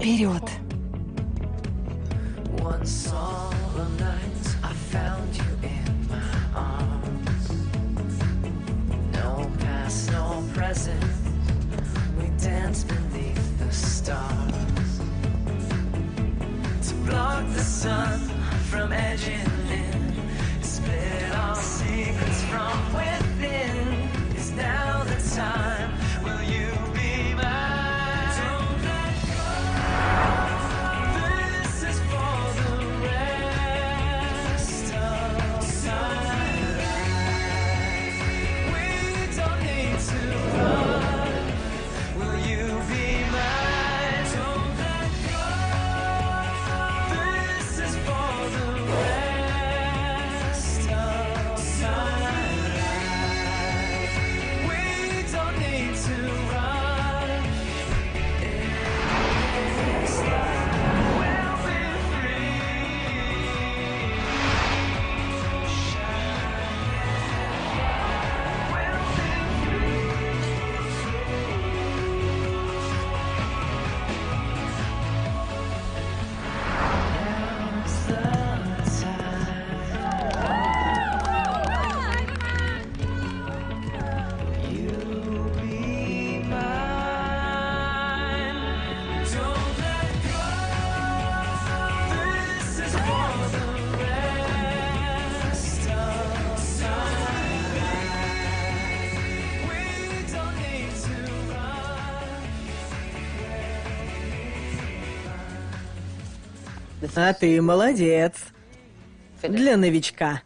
Вперед! One solemn night, I found you in my arms. No past, no present. We danced beneath the stars. To block the sun from edging in, split our secrets from within. Is now the time? Will you be mine? Don't let go. This is for the rest of my life. We don't need to run. Will you be mine? Don't let go. This is for the rest of my life. We don't need to run. It's like we'll be free. Now's the time. You'll be mine. Don't let go. This is for the rest of my life. We don't need to run. А ты молодец. Для новичка.